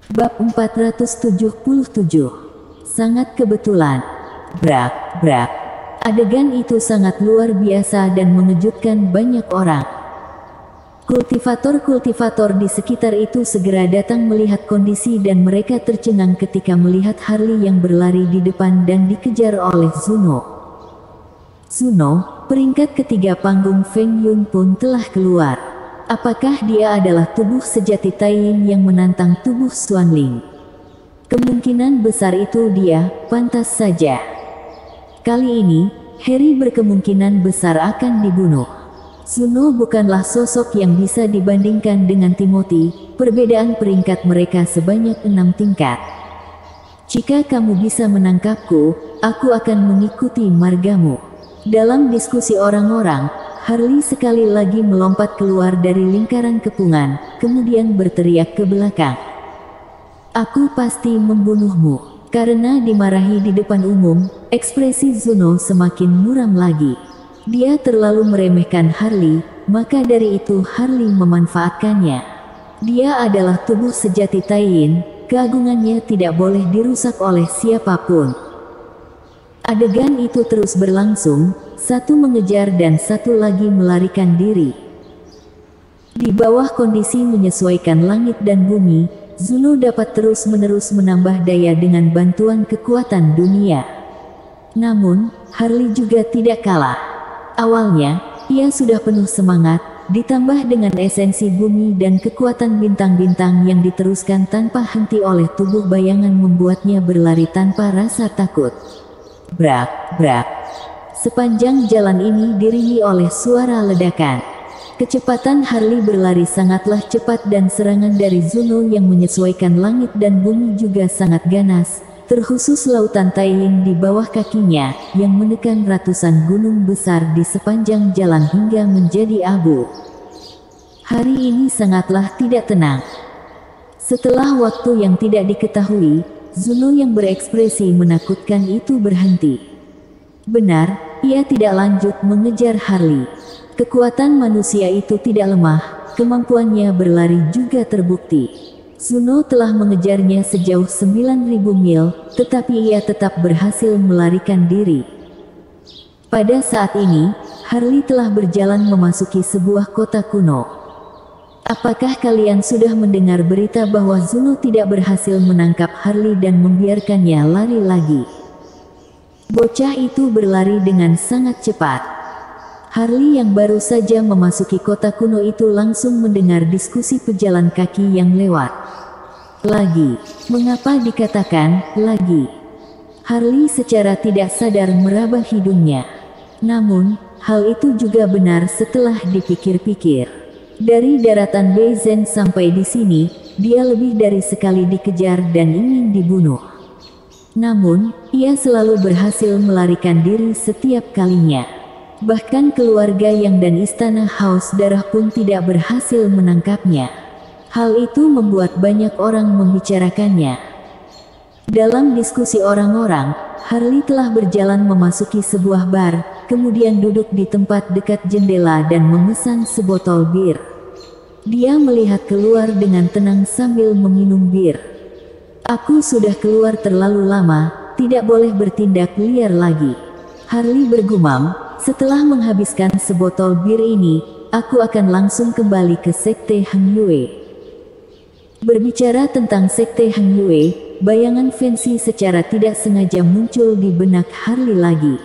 Bab 477. Sangat kebetulan. Brak, brak. Adegan itu sangat luar biasa dan mengejutkan banyak orang. Kultivator-kultivator di sekitar itu segera datang melihat kondisi dan mereka tercengang ketika melihat Harley yang berlari di depan dan dikejar oleh Zuno. Zuno, peringkat ketiga panggung Feng Yun pun telah keluar. Apakah dia adalah tubuh sejati Tai Yin yang menantang tubuh Xuanling? Kemungkinan besar itu dia, pantas saja. Kali ini, Harry berkemungkinan besar akan dibunuh. Zuno bukanlah sosok yang bisa dibandingkan dengan Timothy, perbedaan peringkat mereka sebanyak 6 tingkat. Jika kamu bisa menangkapku, aku akan mengikuti margamu. Dalam diskusi orang-orang, Harley sekali lagi melompat keluar dari lingkaran kepungan, kemudian berteriak ke belakang. Aku pasti membunuhmu. Karena dimarahi di depan umum, ekspresi Zuno semakin muram lagi. Dia terlalu meremehkan Harley, maka dari itu Harley memanfaatkannya. Dia adalah tubuh sejati Tai Yin, keagungannya tidak boleh dirusak oleh siapapun. Adegan itu terus berlangsung, satu mengejar dan satu lagi melarikan diri. Di bawah kondisi menyesuaikan langit dan bumi, Zuno dapat terus-menerus menambah daya dengan bantuan kekuatan dunia. Namun, Harley juga tidak kalah. Awalnya, ia sudah penuh semangat, ditambah dengan esensi bumi dan kekuatan bintang-bintang yang diteruskan tanpa henti oleh tubuh bayangan membuatnya berlari tanpa rasa takut. Brak, brak. Sepanjang jalan ini diringi oleh suara ledakan. Kecepatan Harley berlari sangatlah cepat dan serangan dari Zuno yang menyesuaikan langit dan bumi juga sangat ganas, terkhusus lautan Tai Yin di bawah kakinya, yang menekan ratusan gunung besar di sepanjang jalan hingga menjadi abu. Hari ini sangatlah tidak tenang. Setelah waktu yang tidak diketahui, Zuno yang berekspresi menakutkan itu berhenti. Benar, ia tidak lanjut mengejar Harley. Kekuatan manusia itu tidak lemah, kemampuannya berlari juga terbukti. Zuno telah mengejarnya sejauh 9.000 mil, tetapi ia tetap berhasil melarikan diri. Pada saat ini, Harley telah berjalan memasuki sebuah kota kuno. Apakah kalian sudah mendengar berita bahwa Zuno tidak berhasil menangkap Harley dan membiarkannya lari lagi? Bocah itu berlari dengan sangat cepat. Harley yang baru saja memasuki kota kuno itu langsung mendengar diskusi pejalan kaki yang lewat. Lagi, mengapa dikatakan lagi? Harley secara tidak sadar meraba hidungnya. Namun, hal itu juga benar setelah dipikir-pikir. Dari daratan Beizhen sampai di sini, dia lebih dari sekali dikejar dan ingin dibunuh. Namun, ia selalu berhasil melarikan diri setiap kalinya. Bahkan keluarga Yang dan istana Haus Darah pun tidak berhasil menangkapnya. Hal itu membuat banyak orang membicarakannya. Dalam diskusi orang-orang, Harley telah berjalan memasuki sebuah bar, kemudian duduk di tempat dekat jendela dan memesan sebotol bir. Dia melihat keluar dengan tenang sambil meminum bir. Aku sudah keluar terlalu lama, tidak boleh bertindak liar lagi. Harley bergumam. Setelah menghabiskan sebotol bir ini, aku akan langsung kembali ke Sekte Heng Yue. Berbicara tentang Sekte Heng Yue, bayangan Fancy secara tidak sengaja muncul di benak Harley lagi.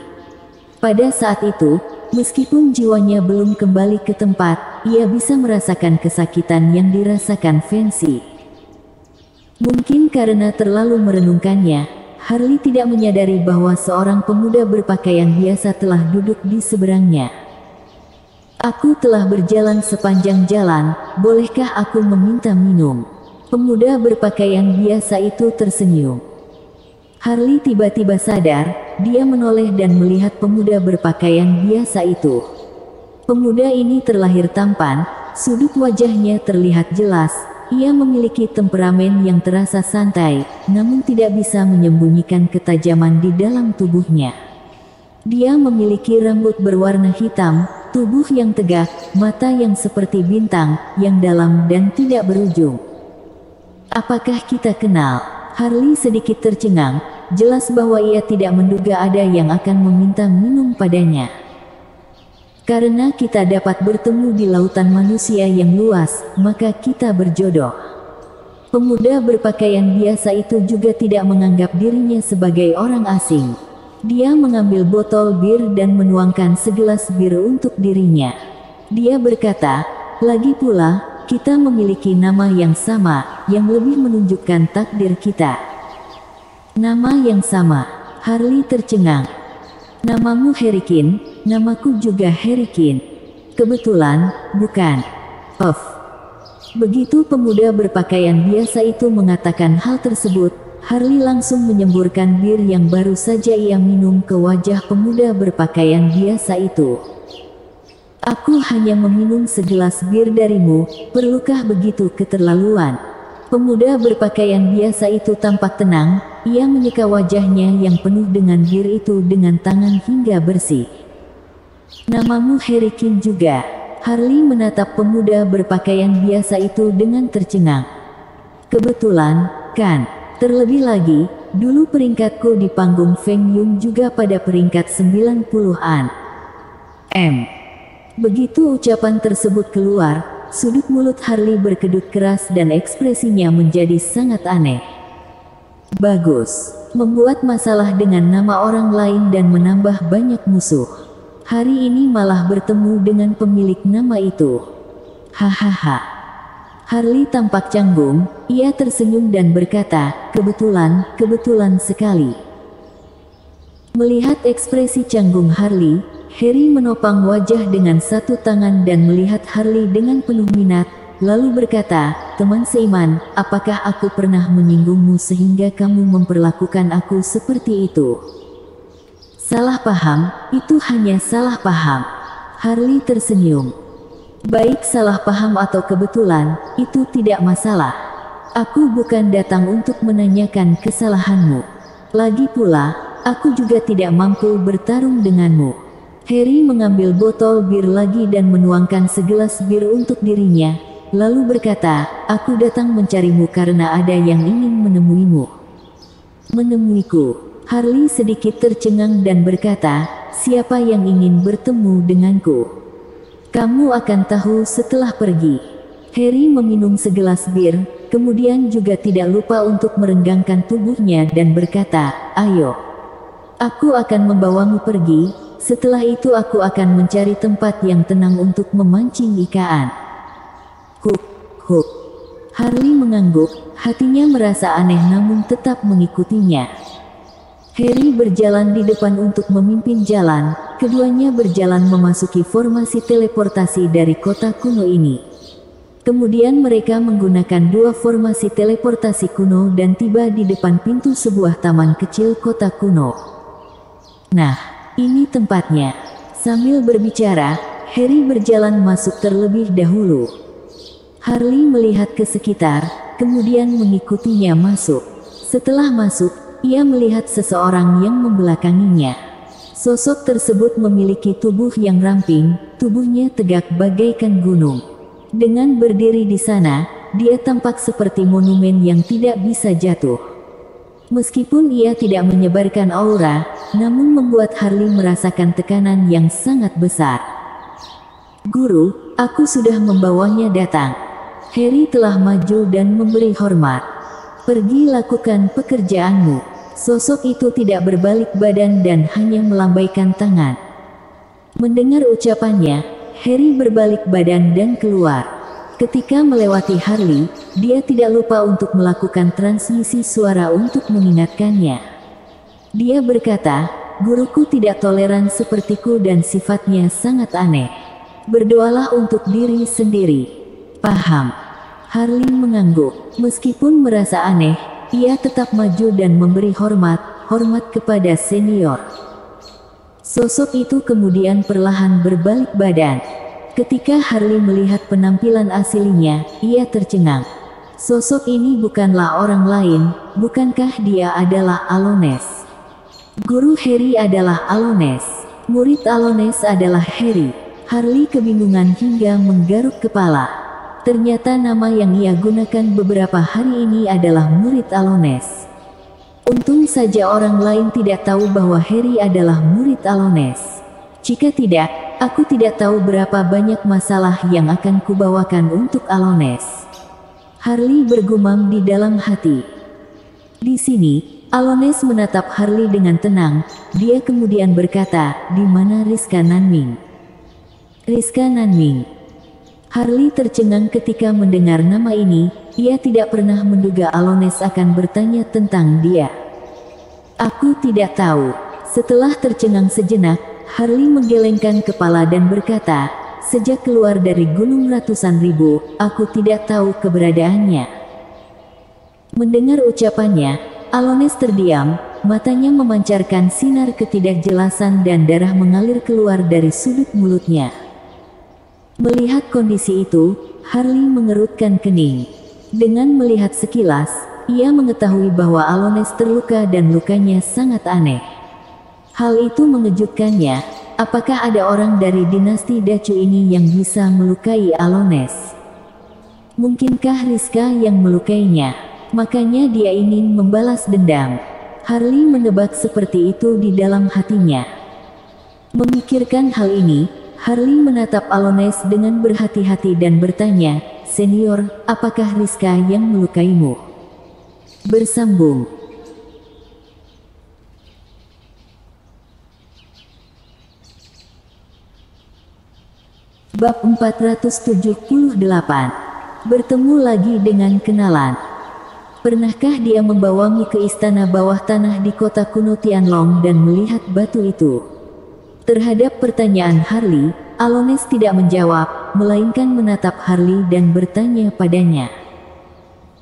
Pada saat itu, meskipun jiwanya belum kembali ke tempat, ia bisa merasakan kesakitan yang dirasakan Fancy. Mungkin karena terlalu merenungkannya, Harley tidak menyadari bahwa seorang pemuda berpakaian biasa telah duduk di seberangnya. Aku telah berjalan sepanjang jalan, bolehkah aku meminta minum? Pemuda berpakaian biasa itu tersenyum. Harley tiba-tiba sadar, dia menoleh dan melihat pemuda berpakaian biasa itu. Pemuda ini terlahir tampan, sudut wajahnya terlihat jelas. Ia memiliki temperamen yang terasa santai, namun tidak bisa menyembunyikan ketajaman di dalam tubuhnya. Dia memiliki rambut berwarna hitam, tubuh yang tegak, mata yang seperti bintang, yang dalam dan tidak berujung. Apakah kita kenal? Harley sedikit tercengang, jelas bahwa ia tidak menduga ada yang akan meminta minum padanya. Karena kita dapat bertemu di lautan manusia yang luas, maka kita berjodoh. Pemuda berpakaian biasa itu juga tidak menganggap dirinya sebagai orang asing. Dia mengambil botol bir dan menuangkan segelas bir untuk dirinya. Dia berkata, lagi pula, kita memiliki nama yang sama, yang lebih menunjukkan takdir kita. Nama yang sama. Harley tercengang. Namamu Herikin, namaku juga Herikin. Kebetulan, bukan? Begitu pemuda berpakaian biasa itu mengatakan hal tersebut, Harley langsung menyemburkan bir yang baru saja ia minum ke wajah pemuda berpakaian biasa itu. Aku hanya meminum segelas bir darimu, perlukah begitu keterlaluan? Pemuda berpakaian biasa itu tampak tenang, ia menyeka wajahnya yang penuh dengan bir itu dengan tangan hingga bersih. Namamu Herikin juga. Harley menatap pemuda berpakaian biasa itu dengan tercengang. Kebetulan, kan? Terlebih lagi, dulu peringkatku di panggung Feng Yun juga pada peringkat 90-an. Begitu ucapan tersebut keluar, sudut mulut Harley berkedut keras dan ekspresinya menjadi sangat aneh. Bagus. Membuat masalah dengan nama orang lain dan menambah banyak musuh. Hari ini malah bertemu dengan pemilik nama itu. Hahaha. Harley tampak canggung, ia tersenyum dan berkata, kebetulan sekali. Melihat ekspresi canggung Harley, Harry menopang wajah dengan satu tangan dan melihat Harley dengan penuh minat, lalu berkata, teman seiman, apakah aku pernah menyinggungmu sehingga kamu memperlakukan aku seperti itu? Salah paham, itu hanya salah paham. Harley tersenyum. Baik salah paham atau kebetulan, itu tidak masalah. Aku bukan datang untuk menanyakan kesalahanmu. Lagi pula, aku juga tidak mampu bertarung denganmu. Harry mengambil botol bir lagi dan menuangkan segelas bir untuk dirinya, lalu berkata, aku datang mencarimu karena ada yang ingin menemuimu. Menemuiku. Harley sedikit tercengang dan berkata, siapa yang ingin bertemu denganku? Kamu akan tahu setelah pergi. Harry meminum segelas bir, kemudian juga tidak lupa untuk merenggangkan tubuhnya dan berkata, ayo. Aku akan membawamu pergi, setelah itu aku akan mencari tempat yang tenang untuk memancing ikan. Huk. Harley mengangguk, hatinya merasa aneh namun tetap mengikutinya. Harry berjalan di depan untuk memimpin jalan, keduanya berjalan memasuki formasi teleportasi dari kota kuno ini. Kemudian mereka menggunakan dua formasi teleportasi kuno dan tiba di depan pintu sebuah taman kecil kota kuno. Nah, ini tempatnya. Sambil berbicara, Harry berjalan masuk terlebih dahulu. Harley melihat ke sekitar, kemudian mengikutinya masuk. Setelah masuk, ia melihat seseorang yang membelakanginya. Sosok tersebut memiliki tubuh yang ramping, tubuhnya tegak bagaikan gunung. Dengan berdiri di sana, dia tampak seperti monumen yang tidak bisa jatuh. Meskipun ia tidak menyebarkan aura, namun membuat Harley merasakan tekanan yang sangat besar. Guru, aku sudah membawanya datang. Harry telah maju dan memberi hormat. Pergi lakukan pekerjaanmu. Sosok itu tidak berbalik badan dan hanya melambaikan tangan. Mendengar ucapannya, Harry berbalik badan dan keluar. Ketika melewati Harley, dia tidak lupa untuk melakukan transmisi suara untuk mengingatkannya. Dia berkata, guruku tidak toleran sepertiku dan sifatnya sangat aneh. Berdoalah untuk diri sendiri. Paham? Harley mengangguk. Meskipun merasa aneh, ia tetap maju dan memberi hormat kepada senior. Sosok itu kemudian perlahan berbalik badan. Ketika Harley melihat penampilan aslinya, ia tercengang. Sosok ini bukanlah orang lain, bukankah dia adalah Alones? Guru Harry adalah Alones. Murid Alones adalah Harry. Harley kebingungan hingga menggaruk kepala. Ternyata nama yang ia gunakan beberapa hari ini adalah murid Alones. Untung saja orang lain tidak tahu bahwa Harry adalah murid Alones. Jika tidak, aku tidak tahu berapa banyak masalah yang akan kubawakan untuk Alones. Harley bergumam di dalam hati. Di sini, Alones menatap Harley dengan tenang. Dia kemudian berkata, "Di mana Rizka Nanming?" Rizka Nanming. Harley tercengang ketika mendengar nama ini. Ia tidak pernah menduga Alones akan bertanya tentang dia. "Aku tidak tahu." Setelah tercengang sejenak, Harley menggelengkan kepala dan berkata, "Sejak keluar dari Gunung Ratusan Ribu, aku tidak tahu keberadaannya." Mendengar ucapannya, Alones terdiam, matanya memancarkan sinar ketidakjelasan dan darah mengalir keluar dari sudut mulutnya. Melihat kondisi itu, Harley mengerutkan kening. Dengan melihat sekilas, ia mengetahui bahwa Alones terluka dan lukanya sangat aneh. Hal itu mengejutkannya. Apakah ada orang dari dinasti Dacu ini yang bisa melukai Alones? Mungkinkah Rizka yang melukainya? Makanya dia ingin membalas dendam. Harley menebak seperti itu di dalam hatinya. Memikirkan hal ini, Harley menatap Alones dengan berhati-hati dan bertanya, "Senior, apakah Rizka yang melukaimu?" Bersambung. Bab 478. Bertemu lagi dengan kenalan. Pernahkah dia membawamu ke istana bawah tanah di kota kuno Tianlong dan melihat batu itu? Terhadap pertanyaan Harley, Alones tidak menjawab, melainkan menatap Harley dan bertanya padanya.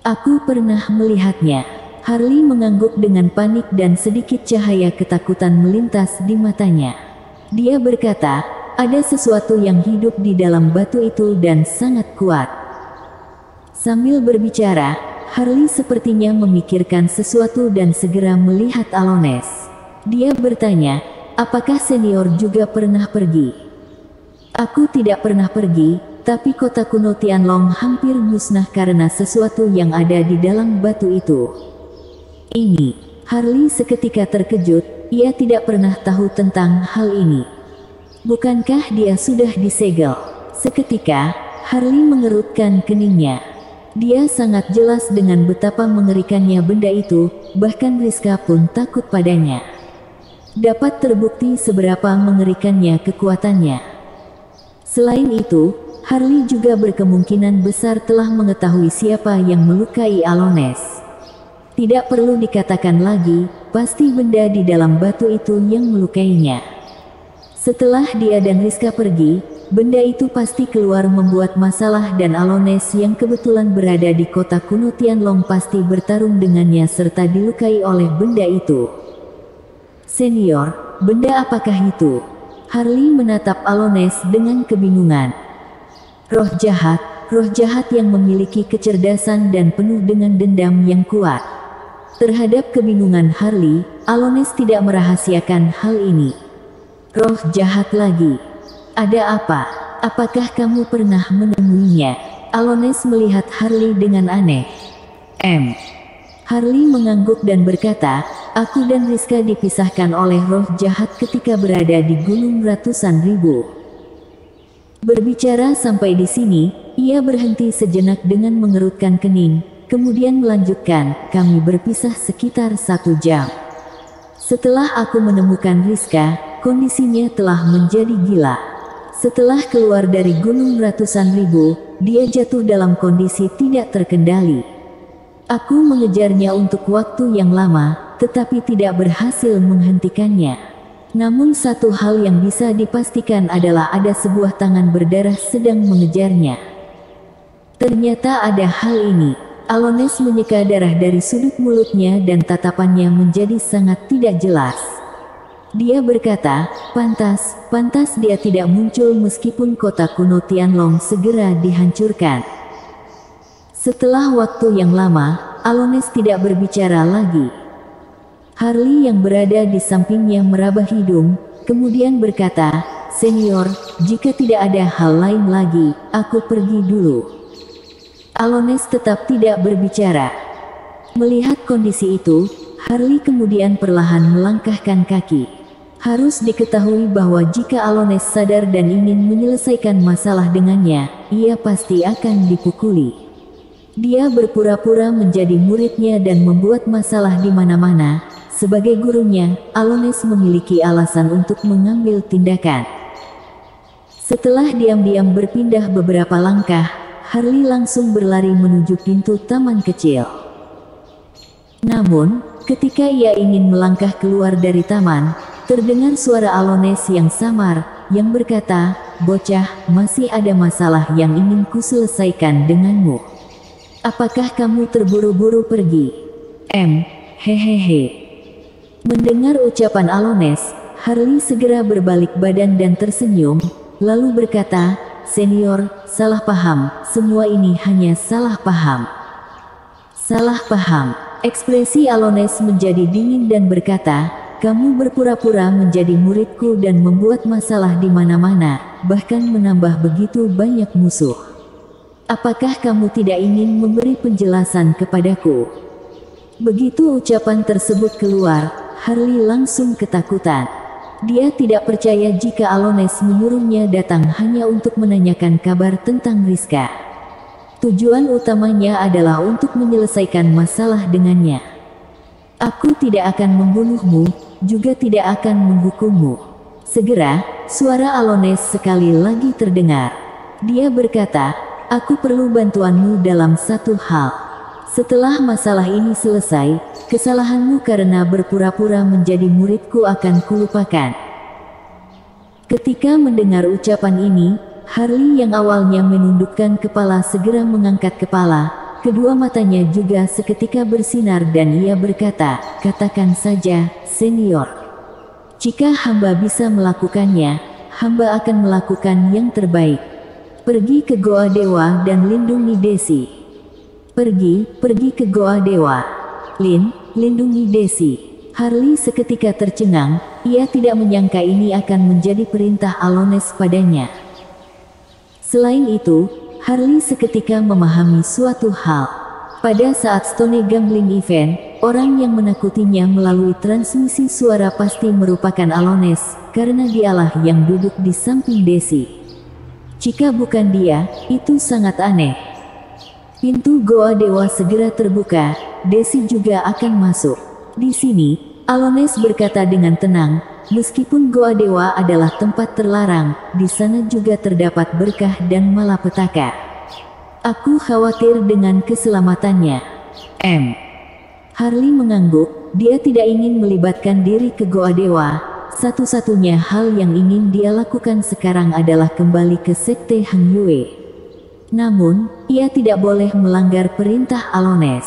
"Aku pernah melihatnya." Harley mengangguk dengan panik dan sedikit cahaya ketakutan melintas di matanya. Dia berkata, "Ada sesuatu yang hidup di dalam batu itu dan sangat kuat." Sambil berbicara, Harley sepertinya memikirkan sesuatu dan segera melihat Alones. Dia bertanya, "Apakah senior juga pernah pergi?" "Aku tidak pernah pergi, tapi kota kuno Tianlong hampir musnah karena sesuatu yang ada di dalam batu itu." Ini, Harley seketika terkejut, ia tidak pernah tahu tentang hal ini. Bukankah dia sudah disegel? Seketika, Harley mengerutkan keningnya. Dia sangat jelas dengan betapa mengerikannya benda itu, bahkan Rizka pun takut padanya. Dapat terbukti seberapa mengerikannya kekuatannya. Selain itu, Harley juga berkemungkinan besar telah mengetahui siapa yang melukai Alones. Tidak perlu dikatakan lagi, pasti benda di dalam batu itu yang melukainya. Setelah dia dan Rizka pergi, benda itu pasti keluar membuat masalah dan Alones yang kebetulan berada di kota kuno Tianlong pasti bertarung dengannya serta dilukai oleh benda itu. "Senior, benda apakah itu?" Harley menatap Alones dengan kebingungan. Roh jahat yang memiliki kecerdasan dan penuh dengan dendam yang kuat. Terhadap kebingungan Harley, Alones tidak merahasiakan hal ini. "Roh jahat lagi? Ada apa? Apakah kamu pernah menemuinya?" Alones melihat Harley dengan aneh. Harley mengangguk dan berkata, "Aku dan Rizka dipisahkan oleh roh jahat ketika berada di Gunung Ratusan Ribu." Berbicara sampai di sini, ia berhenti sejenak dengan mengerutkan kening, kemudian melanjutkan, "Kami berpisah sekitar 1 jam. Setelah aku menemukan Rizka, kondisinya telah menjadi gila. Setelah keluar dari Gunung Ratusan Ribu, dia jatuh dalam kondisi tidak terkendali. Aku mengejarnya untuk waktu yang lama, tetapi tidak berhasil menghentikannya. Namun satu hal yang bisa dipastikan adalah ada sebuah tangan berdarah sedang mengejarnya." Ternyata ada hal ini. Alones menyeka darah dari sudut mulutnya dan tatapannya menjadi sangat tidak jelas. Dia berkata, pantas dia tidak muncul meskipun kota kuno Tianlong segera dihancurkan." Setelah waktu yang lama, Alones tidak berbicara lagi. Harley yang berada di sampingnya meraba hidung, kemudian berkata, "Senior, jika tidak ada hal lain lagi, aku pergi dulu." Alones tetap tidak berbicara. Melihat kondisi itu, Harley kemudian perlahan melangkahkan kaki. Harus diketahui bahwa jika Alones sadar dan ingin menyelesaikan masalah dengannya, ia pasti akan dipukuli. Dia berpura-pura menjadi muridnya dan membuat masalah di mana-mana. Sebagai gurunya, Alones memiliki alasan untuk mengambil tindakan. Setelah diam-diam berpindah beberapa langkah, Harley langsung berlari menuju pintu taman kecil. Namun, ketika ia ingin melangkah keluar dari taman, terdengar suara Alones yang samar, yang berkata, "Bocah, masih ada masalah yang ingin kuselesaikan denganmu. Apakah kamu terburu-buru pergi?" Hehehe. Mendengar ucapan Alones, Harley segera berbalik badan dan tersenyum, lalu berkata, "Senior, salah paham, semua ini hanya salah paham." Salah paham. Ekspresi Alones menjadi dingin dan berkata, "Kamu berpura-pura menjadi muridku dan membuat masalah di mana-mana, bahkan menambah begitu banyak musuh. Apakah kamu tidak ingin memberi penjelasan kepadaku?" Begitu ucapan tersebut keluar, Harley langsung ketakutan. Dia tidak percaya jika Alones menyuruhnya datang hanya untuk menanyakan kabar tentang Rizka. Tujuan utamanya adalah untuk menyelesaikan masalah dengannya. "Aku tidak akan membunuhmu, juga tidak akan menghukummu." Segera, suara Alones sekali lagi terdengar. Dia berkata, "Aku perlu bantuanmu dalam satu hal. Setelah masalah ini selesai, kesalahanmu karena berpura-pura menjadi muridku akan kulupakan." Ketika mendengar ucapan ini, Harley yang awalnya menundukkan kepala segera mengangkat kepala, kedua matanya juga seketika bersinar dan ia berkata, "Katakan saja, senior. Jika hamba bisa melakukannya, hamba akan melakukan yang terbaik. Pergi ke Goa Dewa dan lindungi Desi. Pergi ke Goa Dewa. Lindungi Desi." Harley seketika tercengang, ia tidak menyangka ini akan menjadi perintah Alones padanya. Selain itu, Harley seketika memahami suatu hal. Pada saat Stone Gambling Event, orang yang menakutinya melalui transmisi suara pasti merupakan Alones, karena dialah yang duduk di samping Desi. Jika bukan dia, itu sangat aneh. Pintu Goa Dewa segera terbuka, Desi juga akan masuk. Di sini, Alones berkata dengan tenang, "Meskipun Goa Dewa adalah tempat terlarang, di sana juga terdapat berkah dan malapetaka. Aku khawatir dengan keselamatannya." Harley mengangguk, dia tidak ingin melibatkan diri ke Goa Dewa. Satu-satunya hal yang ingin dia lakukan sekarang adalah kembali ke Sekte Hang Yue. Namun, ia tidak boleh melanggar perintah Alones.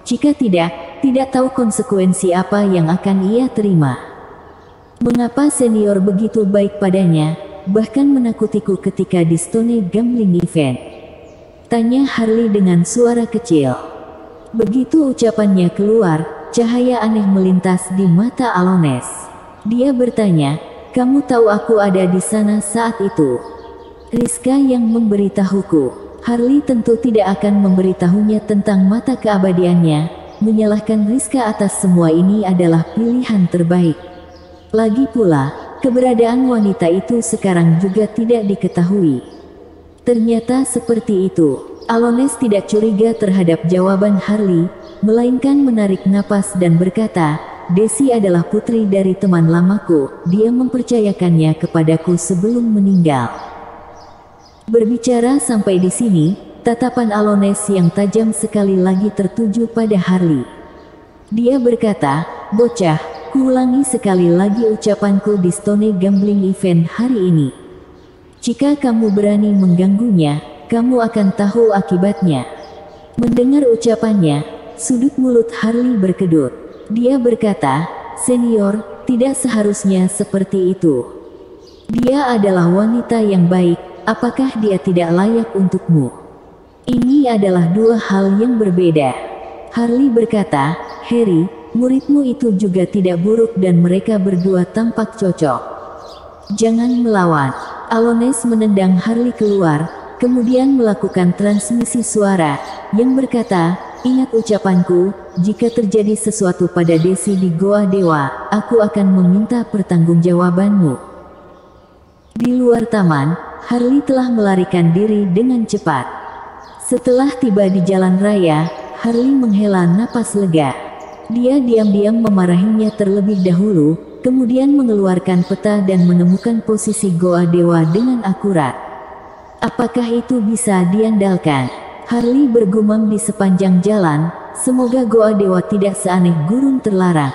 Jika tidak tahu konsekuensi apa yang akan ia terima. "Mengapa senior begitu baik padanya, bahkan menakutiku ketika di Stone Gambling Event?" tanya Harley dengan suara kecil. Begitu ucapannya keluar, cahaya aneh melintas di mata Alones. Dia bertanya, "Kamu tahu aku ada di sana saat itu?" "Rizka yang memberitahuku." Harley tentu tidak akan memberitahunya tentang mata keabadiannya. Menyalahkan Rizka atas semua ini adalah pilihan terbaik. Lagi pula, keberadaan wanita itu sekarang juga tidak diketahui. Ternyata seperti itu. Alones tidak curiga terhadap jawaban Harley, melainkan menarik napas dan berkata, "Desi adalah putri dari teman lamaku, dia mempercayakannya kepadaku sebelum meninggal." Berbicara sampai di sini, tatapan Alones yang tajam sekali lagi tertuju pada Harley. Dia berkata, "Bocah, kuulangi sekali lagi ucapanku di Stone Gambling Event hari ini. Jika kamu berani mengganggunya, kamu akan tahu akibatnya." Mendengar ucapannya, sudut mulut Harley berkedut. Dia berkata, "Senior, tidak seharusnya seperti itu. Dia adalah wanita yang baik, apakah dia tidak layak untukmu?" "Ini adalah dua hal yang berbeda." Harley berkata, "Harry, muridmu itu juga tidak buruk dan mereka berdua tampak cocok. Jangan melawan." Alones menendang Harley keluar, kemudian melakukan transmisi suara, yang berkata, "Ingat ucapanku, jika terjadi sesuatu pada Desi di Goa Dewa, aku akan meminta pertanggungjawabanmu." Di luar taman, Harley telah melarikan diri dengan cepat. Setelah tiba di jalan raya, Harley menghela napas lega. Dia diam-diam memarahinya terlebih dahulu, kemudian mengeluarkan peta dan menemukan posisi Goa Dewa dengan akurat. Apakah itu bisa diandalkan? Harley bergumam di sepanjang jalan, semoga Goa Dewa tidak seaneh gurun terlarang.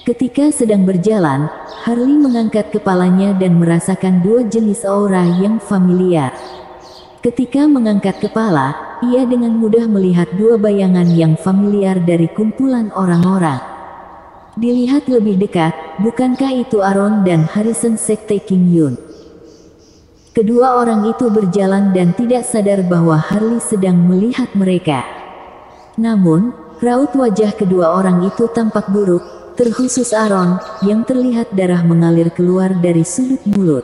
Ketika sedang berjalan, Harley mengangkat kepalanya dan merasakan dua jenis aura yang familiar. Ketika mengangkat kepala, ia dengan mudah melihat dua bayangan yang familiar dari kumpulan orang-orang. Dilihat lebih dekat, bukankah itu Aaron dan Harrison Sekte King Yun? Kedua orang itu berjalan dan tidak sadar bahwa Harley sedang melihat mereka. Namun, raut wajah kedua orang itu tampak buruk, terkhusus Aaron, yang terlihat darah mengalir keluar dari sudut mulut.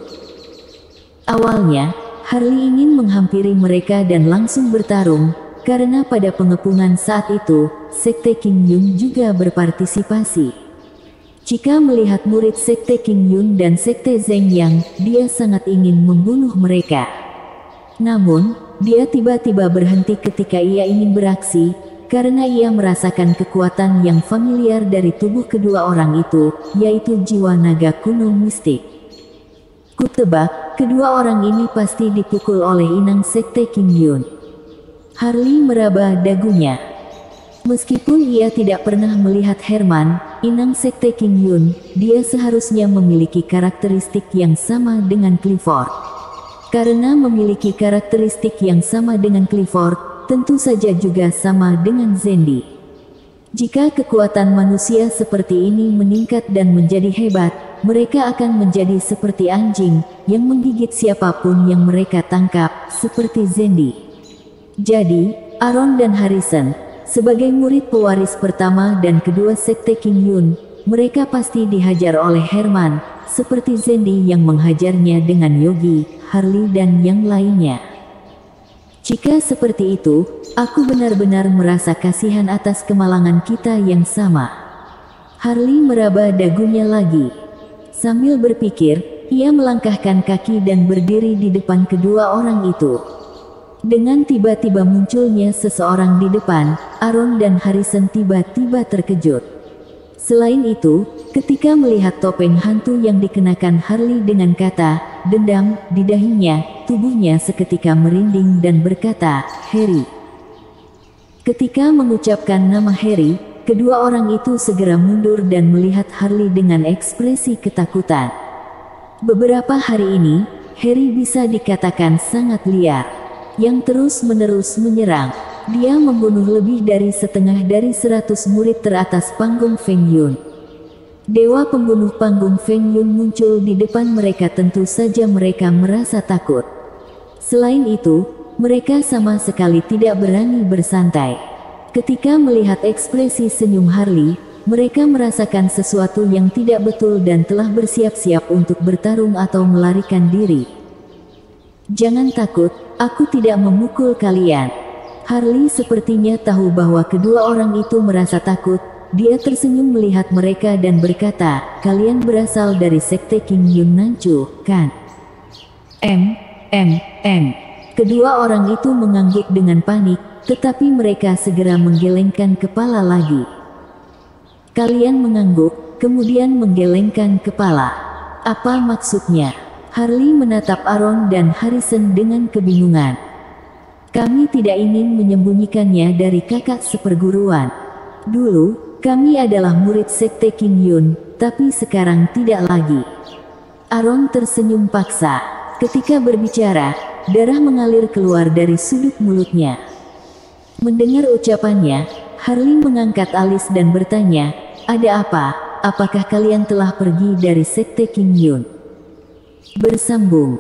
Awalnya, Harley ingin menghampiri mereka dan langsung bertarung, karena pada pengepungan saat itu, Sekte King Yun juga berpartisipasi. Jika melihat murid Sekte King Yun dan Sekte Zheng Yang, dia sangat ingin membunuh mereka. Namun, dia tiba-tiba berhenti ketika ia ingin beraksi, karena ia merasakan kekuatan yang familiar dari tubuh kedua orang itu, yaitu jiwa naga kuno mistik. Kutebak, kedua orang ini pasti dipukul oleh inang Sekte King Yun. Harley meraba dagunya. Meskipun ia tidak pernah melihat Herman, inang Sekte King Yun, dia seharusnya memiliki karakteristik yang sama dengan Clifford. Karena memiliki karakteristik yang sama dengan Clifford, tentu saja juga sama dengan Zendi. Jika kekuatan manusia seperti ini meningkat dan menjadi hebat, mereka akan menjadi seperti anjing, yang menggigit siapapun yang mereka tangkap, seperti Zendi. Jadi, Aaron dan Harrison, sebagai murid pewaris pertama dan kedua Sekte King Yun, mereka pasti dihajar oleh Herman, seperti Zendi yang menghajarnya dengan Yogi, Harley dan yang lainnya. Jika seperti itu, aku benar-benar merasa kasihan atas kemalangan kita yang sama. Harley meraba dagunya lagi. Sambil berpikir, ia melangkahkan kaki dan berdiri di depan kedua orang itu. Dengan tiba-tiba munculnya seseorang di depan, Aaron dan Harrison tiba-tiba terkejut. Selain itu, ketika melihat topeng hantu yang dikenakan Harley dengan kata "dendam" di dahinya, tubuhnya seketika merinding dan berkata, "Harry." Ketika mengucapkan nama Harry, kedua orang itu segera mundur dan melihat Harley dengan ekspresi ketakutan. Beberapa hari ini, Harry bisa dikatakan sangat liar, yang terus-menerus menyerang. Dia membunuh lebih dari setengah dari 100 murid teratas panggung Feng Yun. Dewa pembunuh panggung Feng Yun muncul di depan mereka, tentu saja mereka merasa takut. Selain itu, mereka sama sekali tidak berani bersantai. Ketika melihat ekspresi senyum Harley, mereka merasakan sesuatu yang tidak betul dan telah bersiap-siap untuk bertarung atau melarikan diri. "Jangan takut, aku tidak memukul kalian." Harley sepertinya tahu bahwa kedua orang itu merasa takut. Dia tersenyum melihat mereka dan berkata, "Kalian berasal dari Sekte King Yun Nanchu, kan?" Kedua orang itu mengangguk dengan panik, tetapi mereka segera menggelengkan kepala lagi. "Kalian mengangguk, kemudian menggelengkan kepala. Apa maksudnya?" Harley menatap Aaron dan Harrison dengan kebingungan. "Kami tidak ingin menyembunyikannya dari kakak seperguruan. Dulu, kami adalah murid Sekte King Yun, tapi sekarang tidak lagi." Aaron tersenyum paksa. Ketika berbicara, darah mengalir keluar dari sudut mulutnya. Mendengar ucapannya, Harley mengangkat alis dan bertanya, "Ada apa? Apakah kalian telah pergi dari Sekte King Yun?" Bersambung.